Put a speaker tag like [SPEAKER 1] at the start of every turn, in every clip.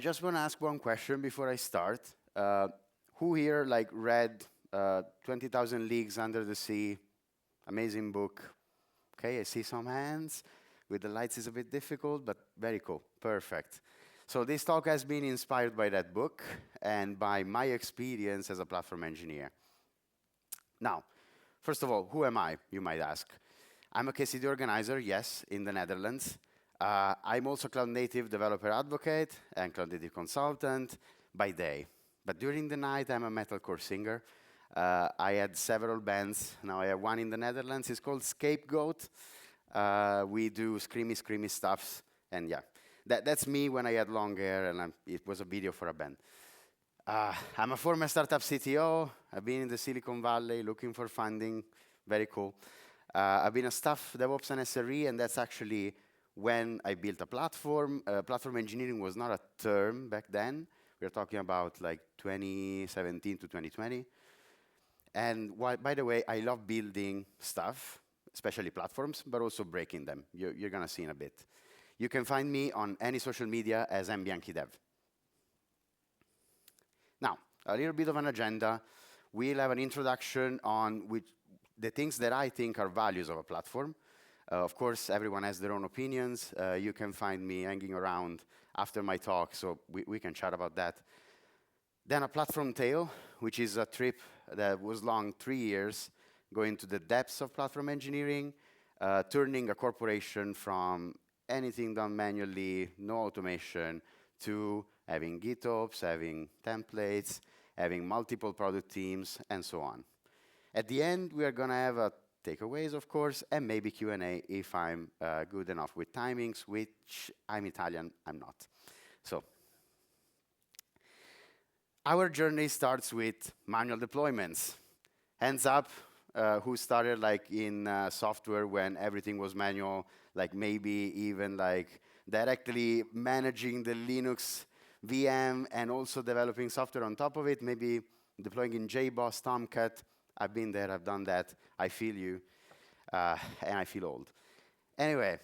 [SPEAKER 1] just want to ask one question before I start. Who here like read 20,000 Leagues Under the Sea? Amazing book. Okay, I see some hands. With the lights is a bit difficult, but very cool. Perfect. So this talk has been inspired by that book and by my experience as a platform engineer. Now, first of all, who am I, you might ask? I'm a KCD organizer, yes, in the Netherlands. I'm also cloud native developer advocate and cloud native consultant by day. But during the night, I'm a metalcore singer. I had several bands. Now I have one in the Netherlands. It's called Scapegoat. We do screamy stuffs. And yeah, that's me when I had long hair, and it was a video for a band. I'm a former startup CTO. I've been in the Silicon Valley looking for funding. Very cool. I've been a staff DevOps and SRE, and that's actually when I built a platform. Platform engineering was not a term back then. We're talking about like 2017 to 2020. And by the way, I love building stuff, especially platforms, but also breaking them. You're going to see in a bit. You can find me on any social media as Bianchi Dev. Now, a little bit of an agenda. We'll have an introduction on the things that I think are values of a platform. Of course, everyone has their own opinions. You can find me hanging around after my talk, so we can chat about that. Then a platform tale, which is a trip that was long 3 years, going to the depths of platform engineering, turning a corporation from anything done manually, no automation, to having GitOps, having templates, having multiple product teams, and so on. At the end, we are going to have takeaways, of course, and maybe Q&A if I'm good enough with timings, which I'm Italian, I'm not. So our journey starts with manual deployments. Hands up, who started like in software when everything was manual, like maybe even like directly managing the Linux VM and also developing software on top of it, maybe deploying in JBoss, Tomcat. I've been there, I've done that. I feel you, and I feel old. Anyway,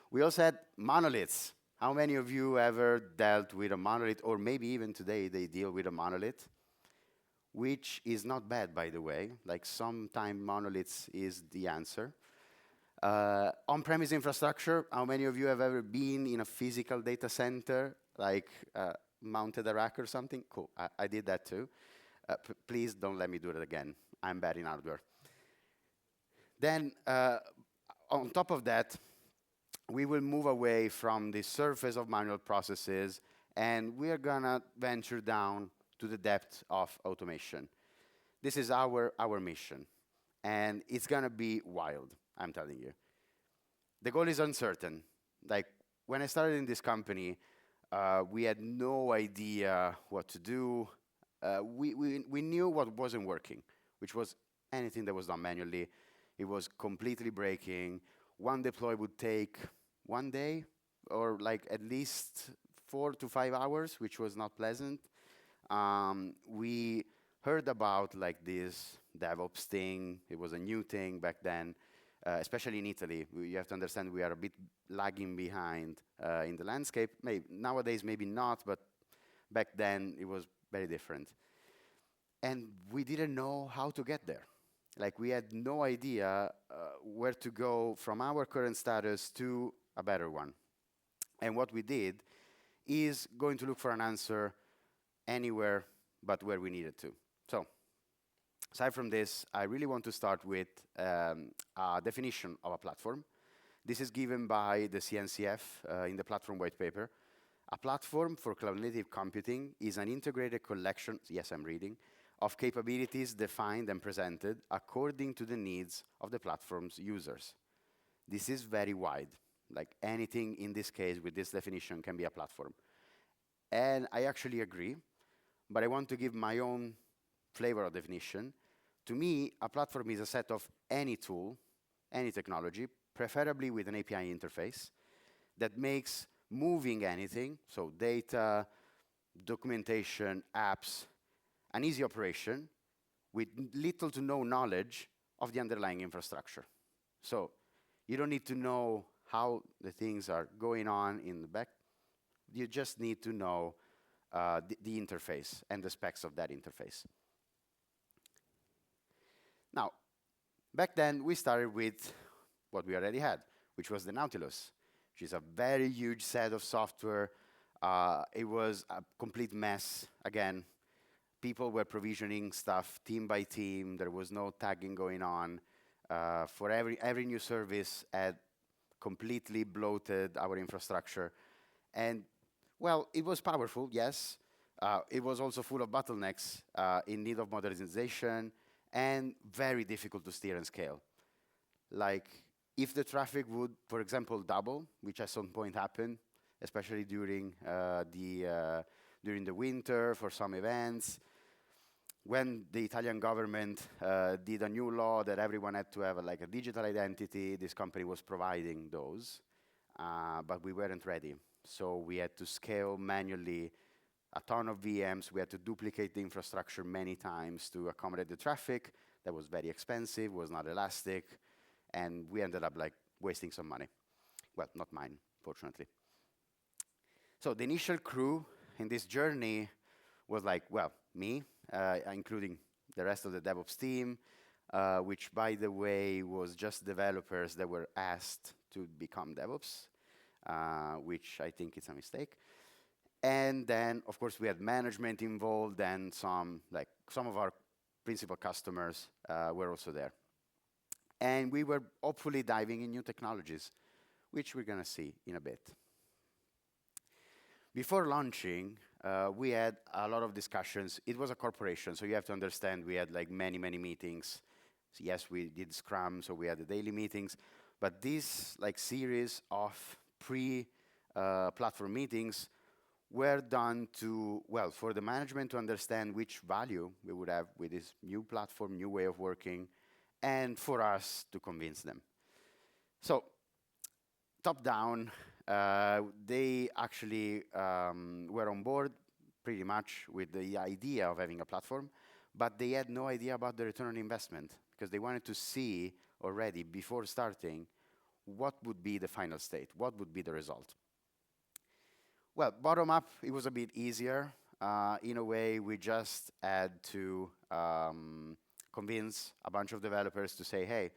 [SPEAKER 1] we also had monoliths. How many of you ever dealt with a monolith, or maybe even today they deal with a monolith? Which is not bad, by the way. Like sometimes monoliths is the answer. On-premise infrastructure, how many of you have ever been in a physical data center, like mounted a rack or something? Cool, I did that too. Please don't let me do it again. I'm bad in hardware. Then, on top of that, we will move away from the surface of manual processes, and we are gonna venture down to the depth of automation. This is our mission, and it's gonna be wild, I'm telling you. The goal is uncertain. Like, when I started in this company, we had no idea what to do. We knew what wasn't working, which was anything that was done manually. It was completely breaking. One deploy would take 1 day, or like at least 4 to 5 hours, which was not pleasant. We heard about like this DevOps thing. It was a new thing back then, especially in Italy. You have to understand we are a bit lagging behind in the landscape. Nowadays, maybe not, but back then it was very different. And we didn't know how to get there. Like, we had no idea where to go from our current status to a better one. And what we did is going to look for an answer anywhere but where we needed to. So, aside from this, I really want to start with a definition of a platform. This is given by the CNCF in the platform white paper. A platform for cloud-native computing is an integrated collection, yes, I'm reading, of capabilities defined and presented according to the needs of the platform's users. This is very wide. Like anything in this case with this definition can be a platform. And I actually agree, but I want to give my own flavor of definition. To me, a platform is a set of any tool, any technology, preferably with an API interface, that makes moving anything, so data, documentation, apps, an easy operation with little to no knowledge of the underlying infrastructure. So you don't need to know how the things are going on in the back. you just need to know the interface and the specs of that interface. Now, back then, we started with what we already had, which was the Nautilus, which is a very huge set of software. It was a complete mess. Again, people were provisioning stuff team by team. There was no tagging going on. For every new service had completely bloated our infrastructure. And, well, it was powerful, yes. It was also full of bottlenecks in need of modernization and very difficult to steer and scale. Like, if the traffic would, for example, double, which at some point happened, especially during the winter for some events, when the Italian government did a new law that everyone had to have a digital identity, this company was providing those, but we weren't ready. So we had to scale manually a ton of VMs. We had to duplicate the infrastructure many times to accommodate the traffic. That was very expensive, was not elastic, and we ended up wasting some money. Well, not mine, fortunately. So the initial crew in this journey was me, including the rest of the DevOps team, which, by the way, was just developers that were asked to become DevOps, which I think is a mistake. And then, of course, we had management involved, and some of our principal customers were also there. And we were hopefully diving in new technologies, which we're going to see in a bit. Before launching, we had a lot of discussions. It was a corporation, so you have to understand we had many, many meetings. So yes, we did Scrum, so we had the daily meetings. But this series of pre-platform meetings were done for the management to understand which value we would have with this new platform, new way of working, and for us to convince them. So, top down, they actually were on board pretty much with the idea of having a platform, but they had no idea about the return on investment because they wanted to see already before starting what would be the final state, what would be the result. Well, bottom up, it was a bit easier. In a way, we just had to convince a bunch of developers to say, hey,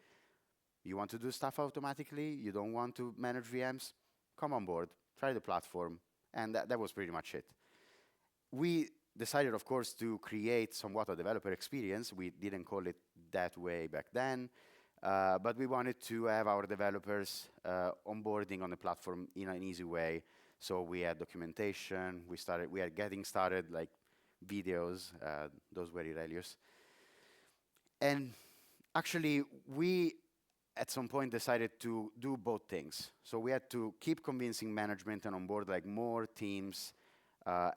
[SPEAKER 1] you want to do stuff automatically? You don't want to manage VMs? Come on board, try the platform. And that was pretty much it. We decided, of course, to create somewhat a developer experience. We didn't call it that way back then. But we wanted to have our developers onboarding on the platform in an easy way. So we had documentation. We had getting started, videos. Those were hilarious. And actually, we at some point decided to do both things. So we had to keep convincing management and onboard more teams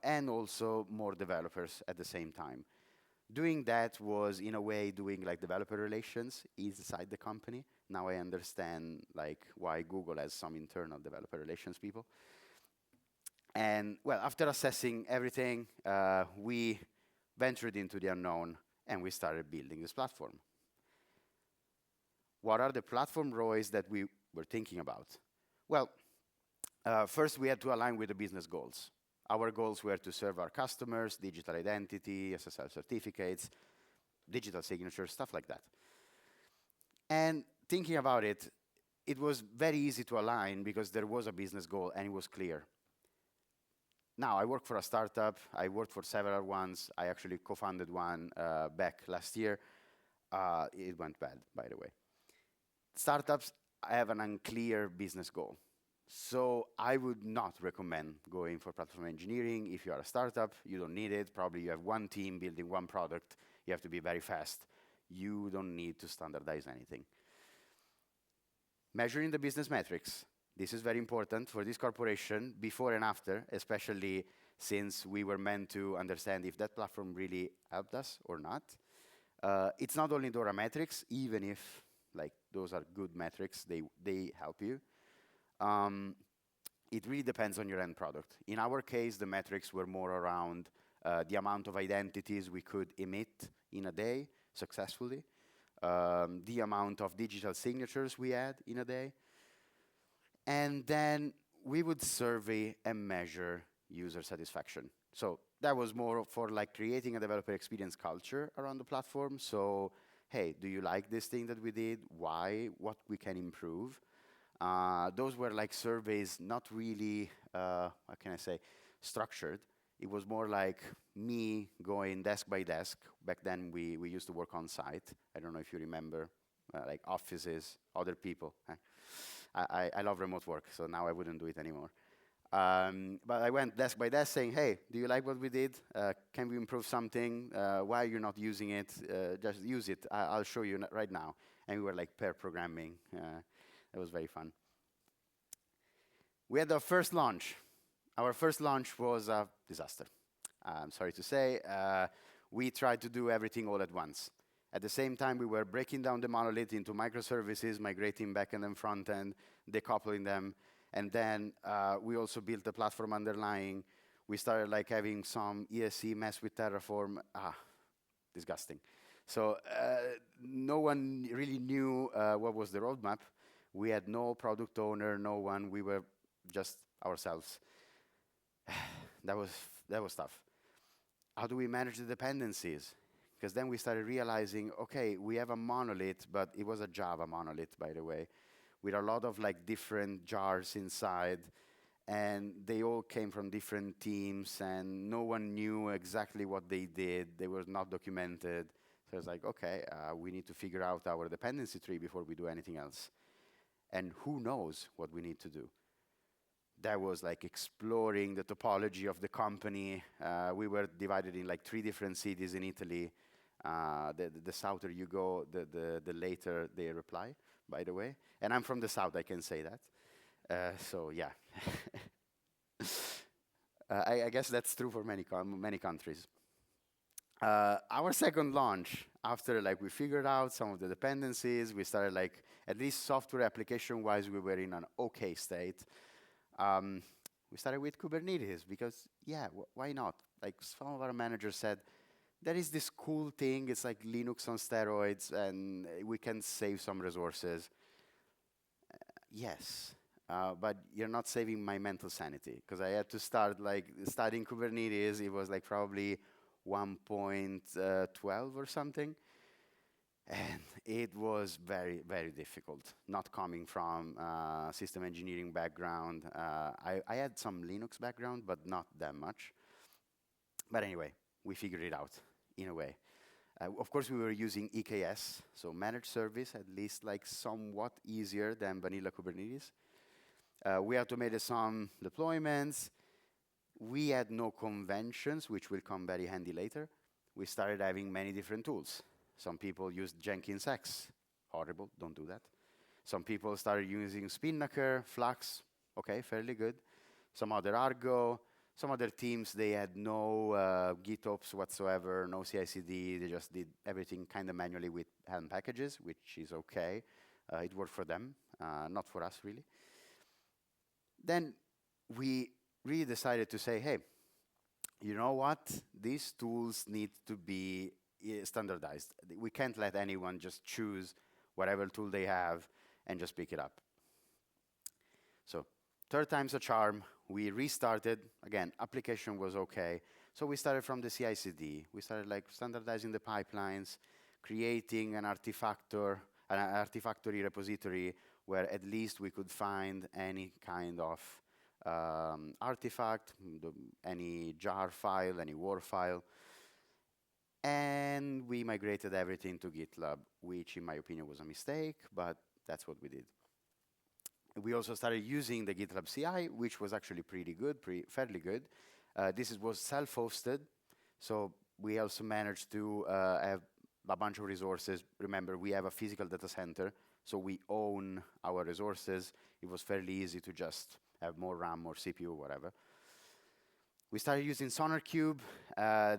[SPEAKER 1] and also more developers at the same time. Doing that was, in a way, doing developer relations inside the company. Now I understand why Google has some internal developer relations people. And well, after assessing everything, we ventured into the unknown and we started building this platform. What are the platform ROIs that we were thinking about? Well, first we had to align with the business goals. Our goals were to serve our customers, digital identity, SSL certificates, digital signatures, stuff like that. And thinking about it, it was very easy to align because there was a business goal and it was clear. Now, I work for a startup. I worked for several ones. I actually co-founded one back last year. It went bad, by the way. Startups have an unclear business goal. So I would not recommend going for platform engineering. If you are a startup, you don't need it. Probably you have one team building one product. You have to be very fast. You don't need to standardize anything. Measuring the business metrics. This is very important for this corporation, before and after, especially since we were meant to understand if that platform really helped us or not. It's not only DORA metrics, even if those are good metrics, they help you. It really depends on your end product. In our case, the metrics were more around the amount of identities we could emit in a day successfully, the amount of digital signatures we had in a day, and then we would survey and measure user satisfaction. So that was more for like creating a developer experience culture around the platform. So, hey, do you like this thing that we did? Why? What we can improve? Those were like surveys, not really, how can I say, structured. It was more like me going desk by desk. Back then, we used to work on site. I don't know if you remember, like offices, other people. I love remote work, so now I wouldn't do it anymore. But I went desk by desk saying, hey, do you like what we did? Can we improve something? Why are you not using it? Just use it. I'll show you right now. And we were like pair programming. It was very fun. We had our first launch. Our first launch was a disaster. I'm sorry to say. We tried to do everything all at once. At the same time, we were breaking down the monolith into microservices, migrating backend and frontend, decoupling them. And then we also built the platform underlying. We started like having some ESE mess with Terraform. Disgusting. So no one really knew what was the roadmap. We had no product owner, no one. We were just ourselves. that was tough. How do we manage the dependencies? Because then we started realizing, okay, we have a monolith, but it was a Java monolith, by the way, with a lot of like different jars inside, and they all came from different teams, and no one knew exactly what they did. They were not documented. So it's like, okay, we need to figure out our dependency tree before we do anything else. And who knows what we need to do? That was like exploring the topology of the company. We were divided in like 3 different cities in Italy. The souther you go, the later they reply, by the way. And I'm from the south, I can say that. So yeah. I guess that's true for many countries. Our second launch, after like we figured out some of the dependencies, we started like, at least software application-wise, we were in an okay state. We started with Kubernetes because, yeah, why not? Like some of our managers said, there is this cool thing, it's like Linux on steroids, and we can save some resources. Yes, but you're not saving my mental sanity, because I had to start like studying Kubernetes. It was like probably 1.12 or something. And it was very, very difficult, not coming from system engineering background. I had some Linux background, but not that much. But anyway, we figured it out in a way. Of course, we were using EKS, so managed service, at least like somewhat easier than vanilla Kubernetes. We automated some deployments. We had no conventions, which will come very handy later. We started having many different tools. Some people used Jenkins X. Horrible, don't do that. Some people started using Spinnaker, Flux. Okay, fairly good. Some other Argo. Some other teams, they had no GitOps whatsoever, no CI/CD. They just did everything kind of manually with Helm packages, which is okay. It worked for them, not for us, really. Then we really decided to say, hey, you know what? These tools need to be standardized. We can't let anyone just choose whatever tool they have and just pick it up. So 3rd time's a charm. We restarted. Again, application was okay. So we started from the CI/CD. We started like standardizing the pipelines, creating an Artifactory repository where at least we could find any kind of artifact, any jar file, any WAR file. And we migrated everything to GitLab, which in my opinion was a mistake, but that's what we did. We also started using the GitLab CI, which was actually pretty good, fairly good. This was self-hosted, so we also managed to have a bunch of resources. Remember, we have a physical data center, so we own our resources. It was fairly easy to just have more RAM, more CPU, whatever. We started using SonarQube.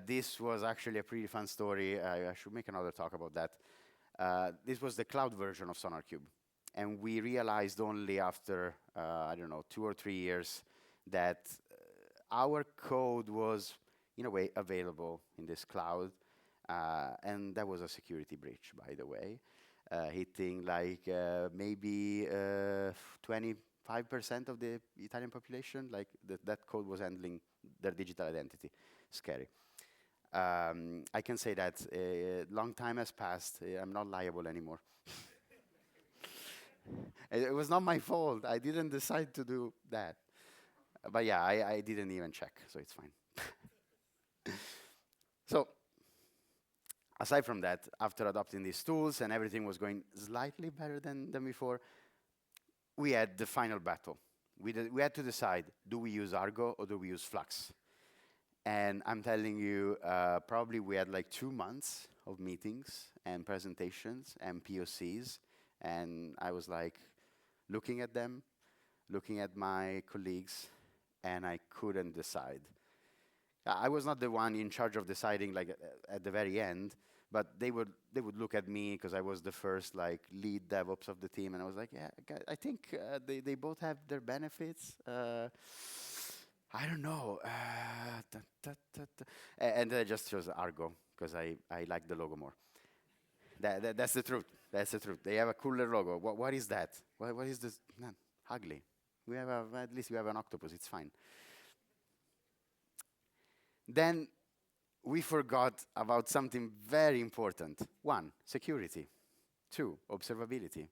[SPEAKER 1] This was actually a pretty fun story. I should make another talk about that. This was the cloud version of SonarQube. And we realized only after, I don't know, 2 or 3 years that our code was, in a way, available in this cloud. And that was a security breach, by the way, hitting like maybe 25% of the Italian population. Like that code was handling their digital identity. Scary. I can say that a long time has passed. I'm not liable anymore. It was not my fault. I didn't decide to do that. But yeah, I didn't even check, so it's fine. So, aside from that, after adopting these tools and everything was going slightly better than before, we had the final battle. We had to decide, do we use Argo or do we use Flux? And I'm telling you, probably we had like 2 months of meetings and presentations and POCs. And I was like looking at them, looking at my colleagues, and I couldn't decide. I was not the one in charge of deciding like at the very end, but they would look at me because I was the first like lead DevOps of the team, and I was like, yeah, I think they both have their benefits. I don't know. And then I just chose Argo because I like the logo more. That's the truth. That's the truth. They have a cooler logo. What is that? What is this? No, ugly. We have at least we have an octopus. It's fine. Then we forgot about something very important. 1, security. 2, observability.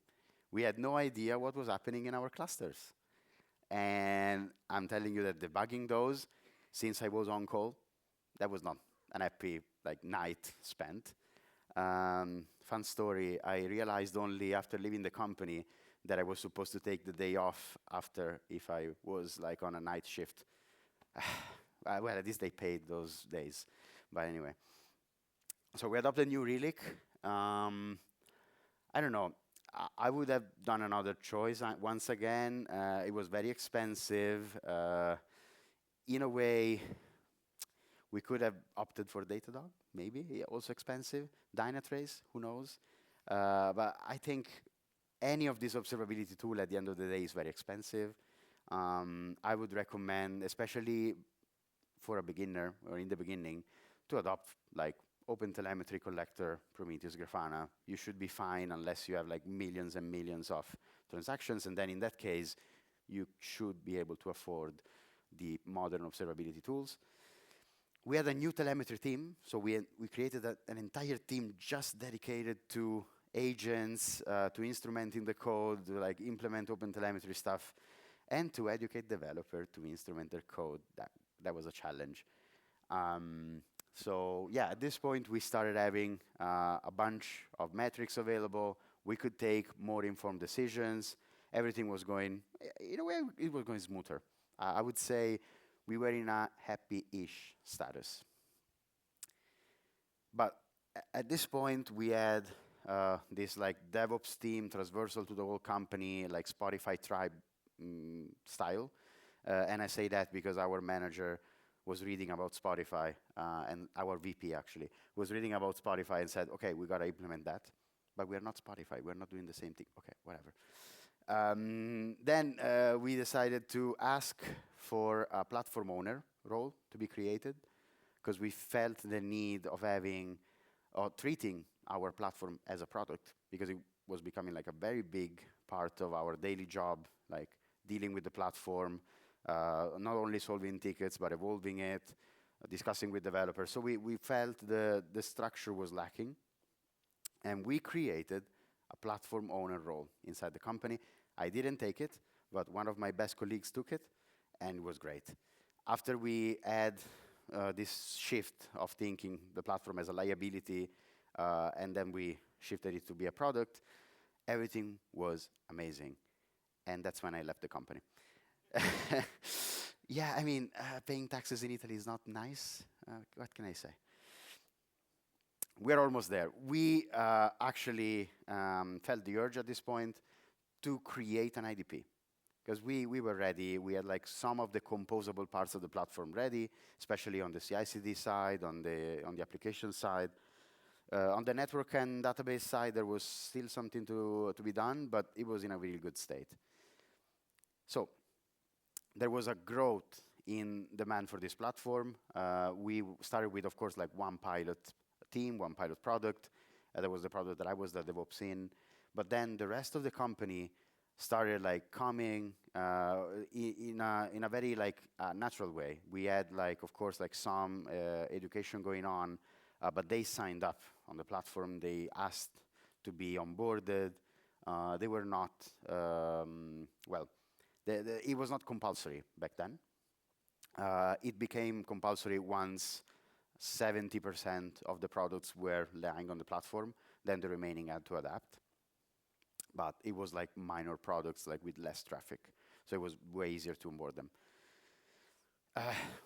[SPEAKER 1] We had no idea what was happening in our clusters. And I'm telling you that debugging those, since I was on call, that was not an happy like night spent. Fun story, I realized only after leaving the company that I was supposed to take the day off after if I was like on a night shift. Well, at least they paid those days. But anyway. So we adopted a new relic. I don't know. I would have done another choice once again. It was very expensive. In a way, we could have opted for Datadog, maybe. Yeah, also expensive. Dynatrace, who knows? But I think any of these observability tool at the end of the day is very expensive. I would recommend, especially for a beginner or in the beginning, to adopt like OpenTelemetry Collector, Prometheus, Grafana. You should be fine unless you have like millions and millions of transactions, and then in that case, you should be able to afford the modern observability tools. We had a new telemetry team, so we created an entire team just dedicated to agents, to instrumenting the code, to like implement OpenTelemetry stuff, and to educate developer to instrument their code. That was a challenge. So yeah, at this point, we started having a bunch of metrics available. We could take more informed decisions. Everything was going, in a way, it was going smoother. I would say we were in a happy-ish status. But at this point, we had this like DevOps team transversal to the whole company, like Spotify tribe style. And I say that because our manager was reading about Spotify, and our VP actually was reading about Spotify and said, okay, we gotta implement that, but we're not Spotify, we're not doing the same thing. Okay, whatever. Then we decided to ask for a platform owner role to be created because we felt the need of having or treating our platform as a product because it was becoming like a very big part of our daily job, like dealing with the platform, not only solving tickets, but evolving it, discussing with developers. So we felt the structure was lacking, and we created a platform owner role inside the company. I didn't take it, but one of my best colleagues took it, and it was great. After we had this shift of thinking the platform as a liability, and then we shifted it to be a product, everything was amazing. And that's when I left the company. Yeah, I mean, paying taxes in Italy is not nice. What can I say? We're almost there. We actually felt the urge at this point to create an IDP. Because we were ready. We had like some of the composable parts of the platform ready, especially on the CI/CD side, on the application side. On the network and database side, there was still something to be done, but it was in a really good state. So there was a growth in demand for this platform. We started with, of course, like one pilot team, one pilot product. That was the product that I was the DevOps in. But then the rest of the company started like coming in a very like natural way. We had like, of course, like some education going on, but they signed up on the platform. They asked to be onboarded. They were not, well, it was not compulsory back then. It became compulsory once 70% of the products were lying on the platform, then the remaining had to adapt. But it was like minor products, like with less traffic. So it was way easier to onboard them.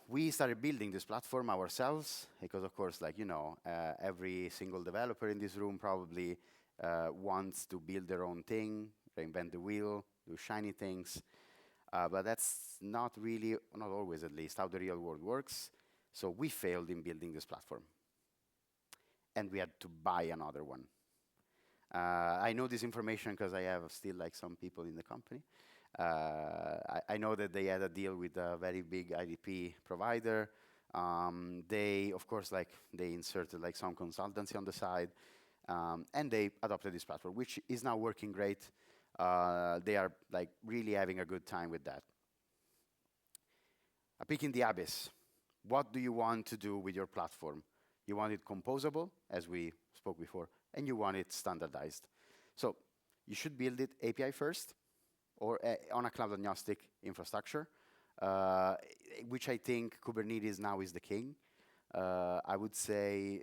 [SPEAKER 1] We started building this platform ourselves because, of course, like, you know, every single developer in this room probably wants to build their own thing, reinvent the wheel, do shiny things. But that's not really, not always at least, how the real world works. So we failed in building this platform. And we had to buy another one. I know this information because I have still like some people in the company. I know that they had a deal with a very big IDP provider. They, of course, like they inserted like some consultancy on the side, and they adopted this platform, which is now working great. They are like really having a good time with that. A peek in the abyss. What do you want to do with your platform? You want it composable, as we spoke before, and you want it standardized. So you should build it API first or on a cloud agnostic infrastructure, which I think Kubernetes now is the king. I would say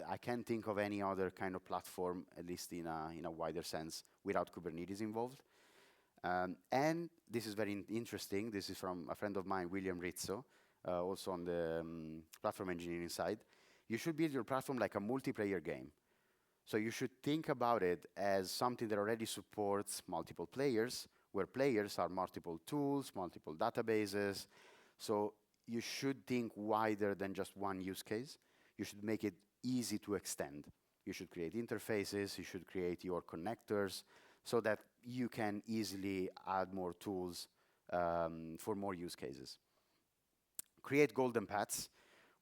[SPEAKER 1] I can't think of any other kind of platform, at least in a wider sense, without Kubernetes involved. And this is very interesting. This is from a friend of mine, William Rizzo, also on the platform engineering side. You should build your platform like a multiplayer game. So you should think about it as something that already supports multiple players, where players are multiple tools, multiple databases. So you should think wider than just one use case. You should make it easy to extend. You should create interfaces, you should create your connectors so that you can easily add more tools for more use cases. Create golden paths,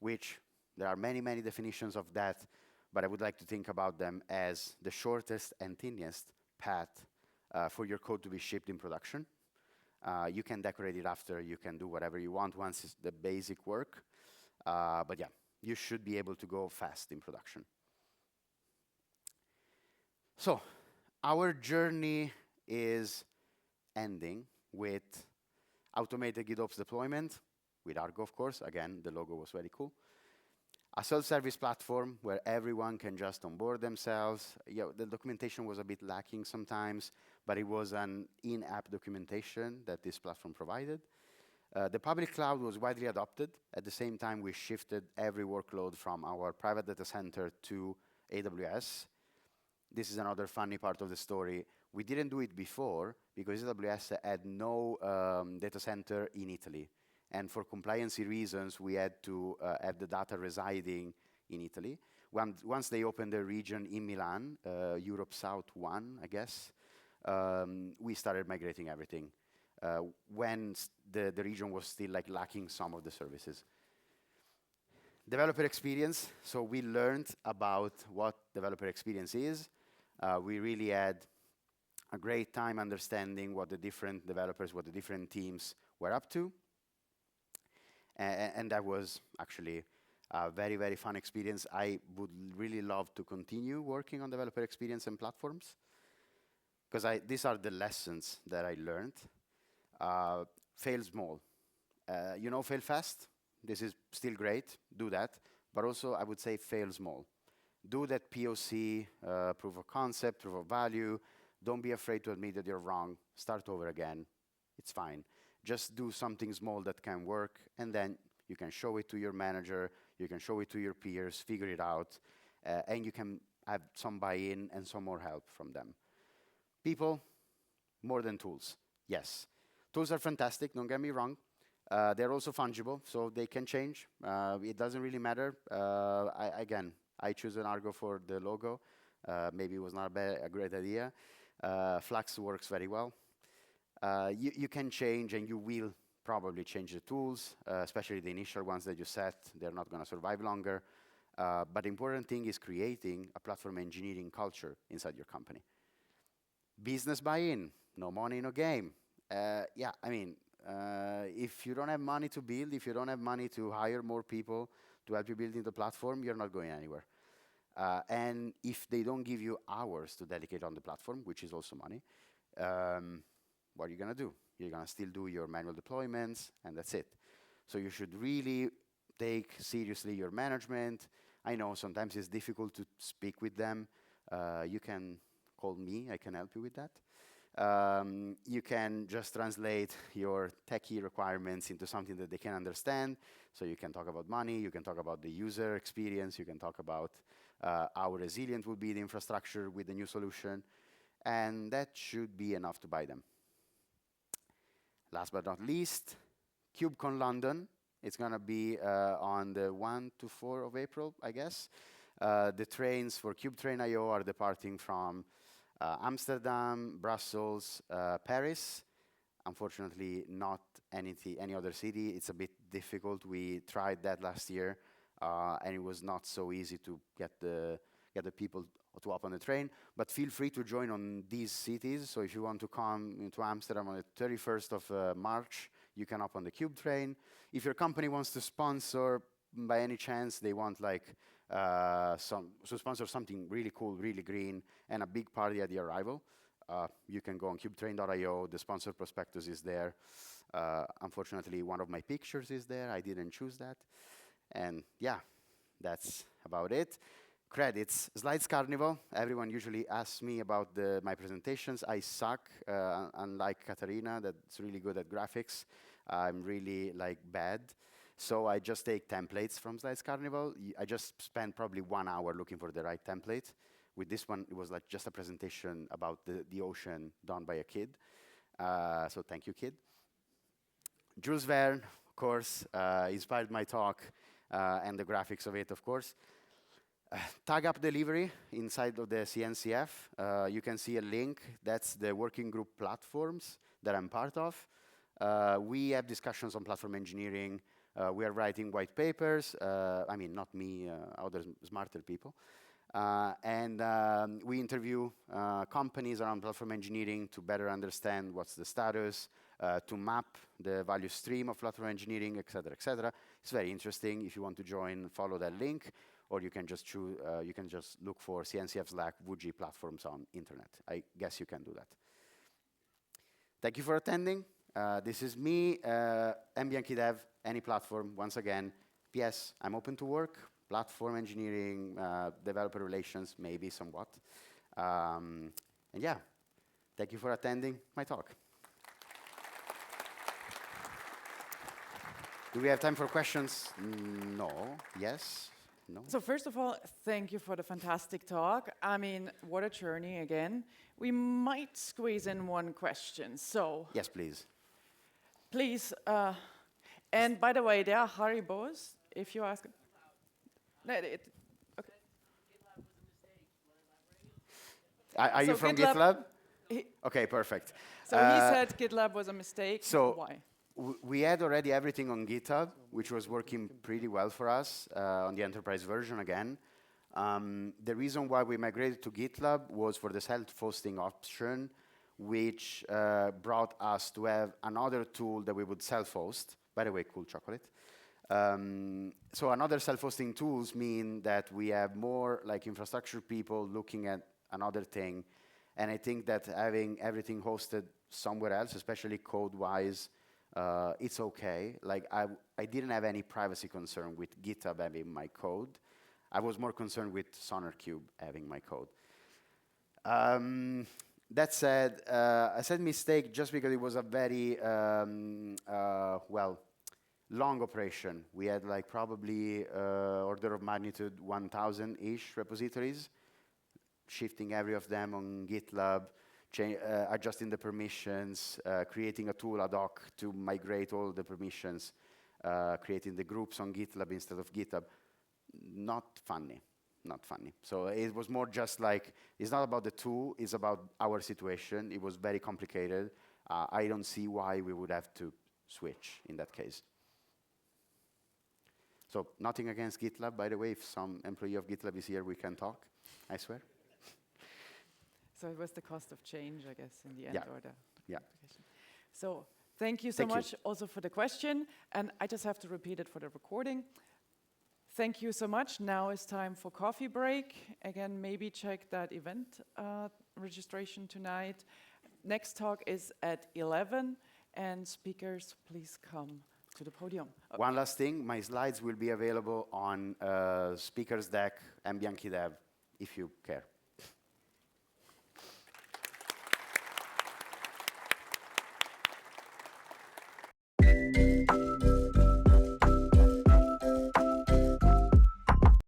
[SPEAKER 1] which there are many, many definitions of that, but I would like to think about them as the shortest and thinnest path for your code to be shipped in production. You can decorate it after, you can do whatever you want once it's the basic work. But yeah, you should be able to go fast in production. So our journey is ending with automated GitOps deployment, with Argo, of course. Again, the logo was very cool. A self-service platform where everyone can just onboard themselves. Yeah, the documentation was a bit lacking sometimes, but it was an in-app documentation that this platform provided. The public cloud was widely adopted. At the same time, we shifted every workload from our private data center to AWS. This is another funny part of the story. We didn't do it before because AWS had no data center in Italy. And for compliancy reasons, we had to have the data residing in Italy. Once they opened the region in Milan, Europe South 1, I guess, we started migrating everything when the region was still like lacking some of the services. Developer experience. So we learned about what developer experience is. We really had a great time understanding what the different developers, what the different teams were up to. And that was actually a very, very fun experience. I would really love to continue working on developer experience and platforms, because these are the lessons that I learned. Fail small. Fail fast. This is still great. Do that. But also, I would say fail small. Do that POC, proof of concept, proof of value. Don't be afraid to admit that you're wrong. Start over again. It's fine. Just do something small that can work, and then you can show it to your manager, you can show it to your peers, figure it out, and you can have some buy-in and some more help from them. People, more than tools. Yes. Tools are fantastic, don't get me wrong. They're also fungible, so they can change. It doesn't really matter. I choose an Argo for the logo. Maybe it was not a great idea. Flux works very well. You can change, and you will probably change the tools, especially the initial ones that you set. They're not going to survive longer. But the important thing is creating a platform engineering culture inside your company. Business buy-in. no money, no game. Yeah, I mean, if you don't have money to build, if you don't have money to hire more people to help you building the platform, you're not going anywhere. And if they don't give you hours to dedicate on the platform, which is also money, what are you going to do? You're going to still do your manual deployments, and that's it. So you should really take seriously your management. I know sometimes it's difficult to speak with them. You can call me, I can help you with that. You can just translate your techie requirements into something that they can understand. So you can talk about money, you can talk about the user experience, you can talk about how resilient will be the infrastructure with the new solution, and that should be enough to buy them. Last but not least, KubeCon London. It's going to be on the 1 to 4 of April, I guess. The trains for KubeTrain.io are departing from Amsterdam, Brussels, Paris. Unfortunately, not any other city. It's a bit difficult. We tried that last year, and it was not so easy to get the people to hop on the train. But feel free to join on these cities. So if you want to come into Amsterdam on the 31st of March, you can hop on the Cube train. If your company wants to sponsor, by any chance, they want like to sponsor something really cool, really green, and a big party at the arrival, you can go on cubetrain.io. The sponsor prospectus is there. Unfortunately, one of my pictures is there. I didn't choose that. And yeah, that's about it. Credits. Slides Carnival. Everyone usually asks me about my presentations. I suck, unlike Katarina, that's really good at graphics. I'm really like bad. So I just take templates from Slides Carnival. I just spent probably 1 hour looking for the right template. With this one, it was like just a presentation about the ocean done by a kid. So thank you, kid. Jules Verne, of course, inspired my talk and the graphics of it, of course. Tag up delivery inside of the CNCF. You can see a link. That's the working group platforms that I'm part of. We have discussions on platform engineering. We are writing white papers. I mean, not me, other smarter people. And we interview companies around platform engineering to better understand what's the status, to map the value stream of platform engineering, et cetera, et cetera. It's very interesting. If you want to join, follow that link, or you can just choose, you can just look for CNCF Slack, Wuji platforms on internet. I guess you can do that. Thank you for attending. This is me, M. Bianchi Dev, any platform. Once again, PS, I'm open to work. Platform engineering, developer relations, maybe somewhat. And yeah, thank you for attending my talk. Do we have time for questions? No. Yes? No?
[SPEAKER 2] So first of all, thank you for the fantastic talk. I mean, what a journey again. We might squeeze in one question. So
[SPEAKER 1] yes, please.
[SPEAKER 2] Please. And by the way, there are Haribos, if you ask. Okay.
[SPEAKER 1] Are you from GitLab? Okay, perfect.
[SPEAKER 2] So he said GitLab was a mistake.
[SPEAKER 1] So
[SPEAKER 2] why?
[SPEAKER 1] We had already everything on GitHub, which was working pretty well for us on the enterprise version again. The reason why we migrated to GitLab was for the self-hosting option, which brought us to have another tool that we would self-host. By the way, cool chocolate. So another self-hosting tools mean that we have more like infrastructure people looking at another thing. And I think that having everything hosted somewhere else, especially code-wise, it's okay. Like I didn't have any privacy concern with GitHub having my code. I was more concerned with SonarQube having my code. That said, I said mistake just because it was a very, long operation. We had like probably order of magnitude 1,000-ish repositories, shifting every of them on GitLab, adjusting the permissions, creating a tool ad hoc to migrate all the permissions, creating the groups on GitLab instead of GitHub. Not funny, not funny. So it was more just like, it's not about the tool, it's about our situation. It was very complicated. I don't see why we would have to switch in that case. So nothing against GitLab, by the way. If some employee of GitLab is here, we can talk, I swear.
[SPEAKER 2] So it was the cost of change, I guess, in the end,
[SPEAKER 1] Yeah.
[SPEAKER 2] or the
[SPEAKER 1] Yeah.
[SPEAKER 2] application. So thank you so
[SPEAKER 1] Thank you.
[SPEAKER 2] much also for the question. And I just have to repeat it for the recording. Thank you so much. Now it's time for coffee break. Again, maybe check that event registration tonight. Next talk is at 11, and speakers, please come to the podium.
[SPEAKER 1] One last thing, my slides will be available on Speakers Deck and Bianchi Dev, if you care.